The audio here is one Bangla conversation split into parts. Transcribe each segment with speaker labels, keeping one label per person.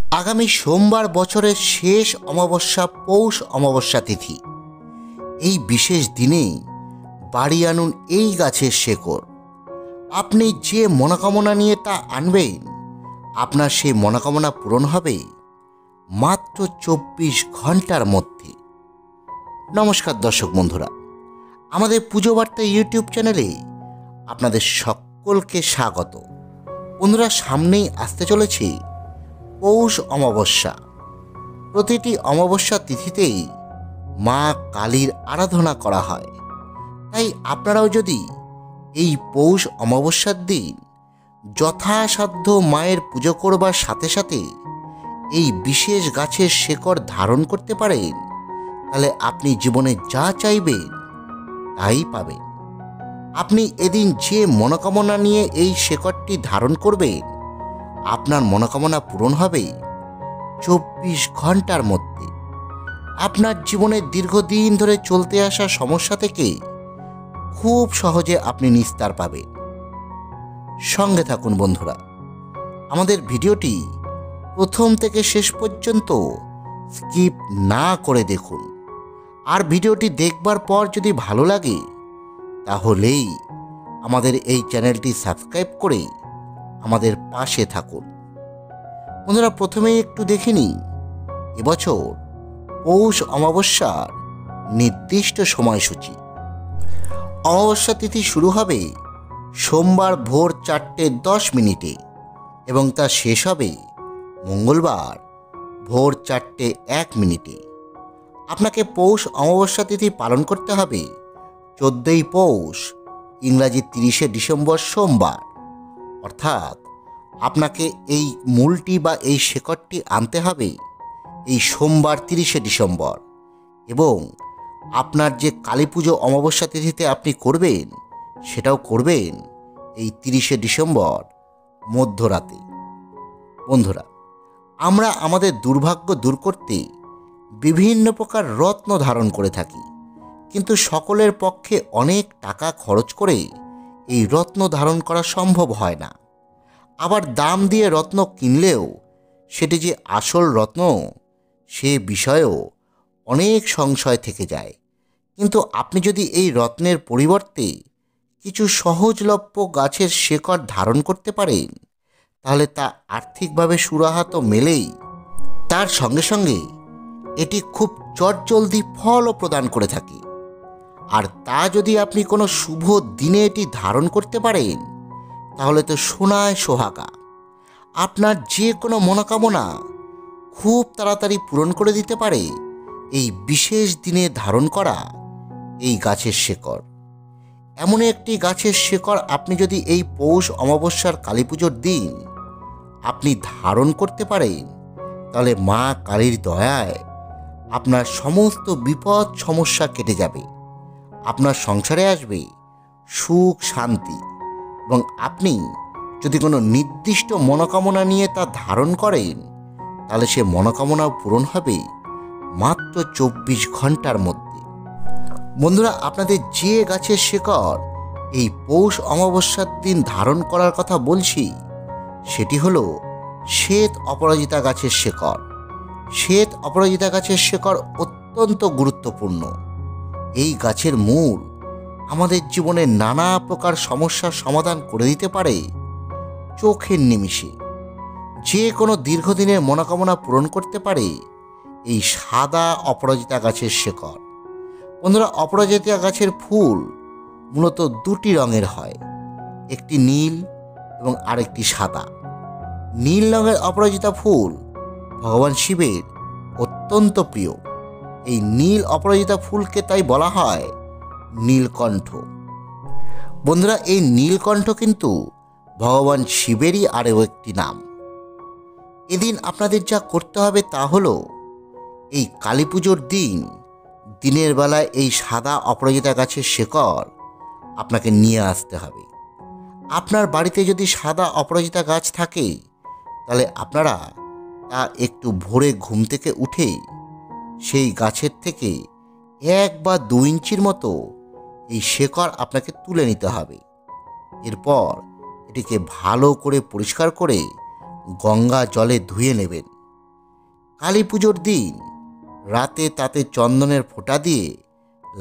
Speaker 1: আগামী সোমবার বছরের শেষ অমাবস্যা পৌষ অমাবস্যা তিথি। এই বিশেষ দিনেই বাড়ি আনুন এই গাছের শেকড়। আপনি যে মনোকামনা নিয়ে তা আনবেন, আপনার সেই মনোকামনা পূরণ হবে মাত্র 24 ঘন্টার মধ্যে। নমস্কার দর্শক বন্ধুরা, আমাদের পুজো বার্তা ইউটিউব চ্যানেলে আপনাদের সকলকে স্বাগত। বন্ধুরা, সামনেই আসতে চলেছে পৌষ অমাবস্যা। প্রতিটি অমাবস্যা তিথিতেই মা কালীর আরাধনা করা হয়। তাই আপনারাও যদি এই পৌষ অমাবস্যার দিন যথাসাধ্য মায়ের পুজো করবার সাথে সাথে এই বিশেষ গাছের শেকড় ধারণ করতে পারেন, তাহলে আপনি জীবনে যা চাইবেন তাই পাবেন। আপনি এদিন যে মনোকামনা নিয়ে এই শেকড়টি ধারণ করবেন, আপনার মনোকামনা পূরণ হবে 24 ঘন্টার মধ্যে। আপনার জীবনের দীর্ঘদিন ধরে চলতে আসা সমস্যা থেকে খুব সহজে আপনি নিস্তার পাবেন। সঙ্গে থাকুন বন্ধুরা, আমাদের ভিডিওটি প্রথম থেকে শেষ পর্যন্ত স্কিপ না করে দেখুন। আর ভিডিওটি দেখবার পর যদি ভালো লাগে, তাহলেই আমাদের এই চ্যানেলটি সাবস্ক্রাইব করে আমাদের পাশে থাকুন। বন্ধুরা, প্রথমেই একটু দেখে নিই এবছর পৌষ অমাবস্যার নির্দিষ্ট সময়সূচি। অমাবস্যা তিথি শুরু হবে সোমবার ভোর 4:10 এবং তা শেষ হবে মঙ্গলবার ভোর 4:01। আপনাকে পৌষ অমাবস্যা তিথি পালন করতে হবে 14ই পৌষ, ইংরাজি 30শে ডিসেম্বর সোমবার। অর্থাৎ আপনাকে এই মূলটি বা এই শেকড়টি আনতে হবে এই সোমবার 30শে ডিসেম্বর, এবং আপনার যে কালী পুজো অমাবস্যা তিথিতে আপনি করবেন, সেটাও করবেন এই 30শে ডিসেম্বর মধ্যরাতে। বন্ধুরা, আমরা আমাদের দুর্ভাগ্য দূর করতে বিভিন্ন প্রকার রত্ন ধারণ করে থাকি, কিন্তু সকলের পক্ষে অনেক টাকা খরচ করে এই রত্ন ধারণ করা সম্ভব হয় না। আবার দাম দিয়ে রত্ন কিনলেও সেটি যে আসল রত্ন, সে বিষয়েও অনেক সংশয় থেকে যায়। কিন্তু আপনি যদি এই রত্নের পরিবর্তে কিছু সহজলভ্য গাছের শেকড় ধারণ করতে পারেন, তাহলে তা আর্থিকভাবে সুরাহা তো মেলেই, তার সঙ্গে সঙ্গে এটি খুব চটজলদি ফলও প্রদান করে থাকে। আর তা যদি আপনি কোনো শুভ দিনে এটি ধারণ করতে পারেন, তাহলে তো সোনায় সোহাগা। আপনার যে কোনো মনোকামনা খুব তাড়াতাড়ি পূরণ করে দিতে পারে এই বিশেষ দিনে ধারণ করা এই গাছের শেকড়। এমন একটি গাছের শেকড় আপনি যদি এই পৌষ অমাবস্যার কালী পুজোর দিন আপনি ধারণ করতে পারেন, তাহলে মা কালীর দয়ায় আপনার সমস্ত বিপদ সমস্যা কেটে যাবে। আপনার সংসারে আসবে সুখ শান্তি, এবং আপনি যদি কোনো নির্দিষ্ট মনোকামনা নিয়ে তা ধারণ করেন, তাহলে সে মনোকামনাও পূরণ হবে মাত্র 24 ঘন্টার মধ্যে। বন্ধুরা, আপনাদের যে গাছের শেকড় এই পৌষ অমাবস্যার দিন ধারণ করার কথা বলছি, সেটি হলো শ্বেত অপরাজিতা গাছের শেকড়। শ্বেত অপরাজিতা গাছের শেকড় অত্যন্ত গুরুত্বপূর্ণ। এই গাছের মূল আমাদের জীবনের নানা প্রকার সমস্যার সমাধান করে দিতে পারে চোখের নিমিষে। যে কোনো দীর্ঘদিনের মনোকামনা পূরণ করতে পারে এই সাদা অপরাজিতা গাছের শেকড়। বন্ধুরা, অপরাজিতা গাছের ফুল মূলত দুটি রঙের হয়, একটি নীল এবং আরেকটি সাদা। নীল রঙের অপরাজিতা ফুল ভগবান শিবের অত্যন্ত প্রিয়। এই নীল অপরাজিতা ফুলকে তাই বলা হয় নীলকণ্ঠ। বন্ধুরা, এই নীলকণ্ঠ কিন্তু ভগবান শিবেরই আরও একটি নাম। এদিন আপনাদের যা করতে হবে তা হলো এই কালী পুজোর দিন দিনের বেলায় এই সাদা অপরাজিতা গাছের শেকড় আপনাকে নিয়ে আসতে হবে। আপনার বাড়িতে যদি সাদা অপরাজিতা গাছ থাকে, তাহলে আপনারা তা একটু ভোরে ঘুম থেকে উঠে সেই গাছের থেকে 1 বা 2 ইঞ্চির মতো এই শেকড় আপনাকে তুলে নিতে হবে। এরপর এটিকে ভালো করে পরিষ্কার করে গঙ্গা জলে ধুয়ে নেবেন। কালী পুজোর দিন রাতে তাতে চন্দনের ফোঁটা দিয়ে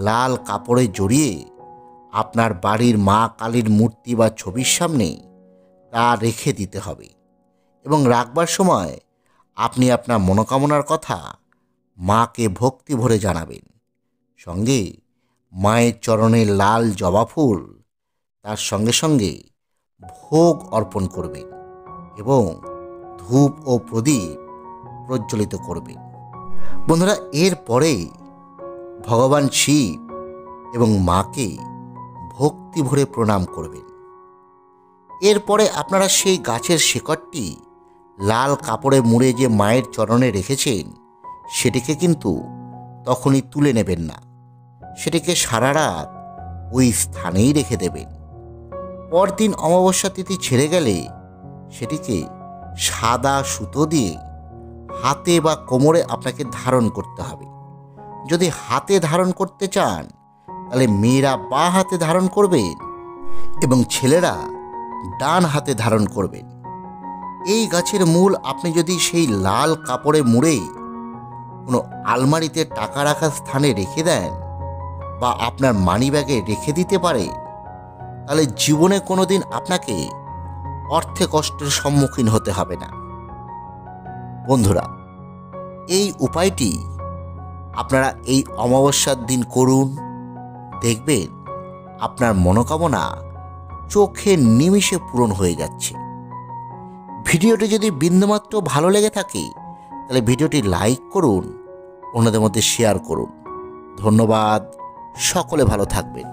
Speaker 1: লাল কাপড়ে জড়িয়ে আপনার বাড়ির মা কালীর মূর্তি বা ছবির সামনে তা রেখে দিতে হবে এবং রাখবার সময় আপনি আপনার মনোকামনার কথা মাকে ভক্তি ভরে জানাবেন। সঙ্গে মায়ের চরণে লাল জবা ফুল, তার সঙ্গে সঙ্গে ভোগ অর্পণ করবেন এবং ধূপ ও প্রদীপ প্রজ্বলিত করবেন। বন্ধুরা, এরপরে ভগবান শিব এবং মাকে ভক্তি ভরে প্রণাম করবেন। এরপরে আপনারা সেই গাছের শিকড়টি লাল কাপড়ে মুড়ে যে মায়ের চরণে রেখেছেন সেটিকে কিন্তু তখনই তুলে নেবেন না, সেটিকে সারা রাত ওই স্থানেই রেখে দেবেন। পরদিন অমাবস্যা তিথি ছেড়ে গেলে সেটিকে সাদা সুতো দিয়ে হাতে বা কোমরে আপনাকে ধারণ করতে হবে। যদি হাতে ধারণ করতে চান তাহলে মেয়েরা বাঁ হাতে ধারণ করবেন এবং ছেলেরা ডান হাতে ধারণ করবেন। এই গাছের মূল আপনি যদি সেই লাল কাপড়ে মুড়ে কোনো আলমারিতে টাকা রাখার স্থানে রেখে দেন বা আপনার মানিব্যাগে রেখে দিতে পারেন, তাহলে জীবনে কোনোদিন আপনাকে অর্থে কষ্টের সম্মুখীন হতে হবে না। বন্ধুরা, এই উপায়টি আপনারা এই অমাবস্যার দিন করুন, দেখবেন আপনার মনোকামনা চোখের নিমিষে পূরণ হয়ে যাচ্ছে। ভিডিওটি যদি বিন্দুমাত্র ভালো লেগে থাকে তাহলে ভিডিওটি লাইক করুন, অন্যদের মধ্যে শেয়ার করুন। ধন্যবাদ, সকলে ভালো থাকবেন।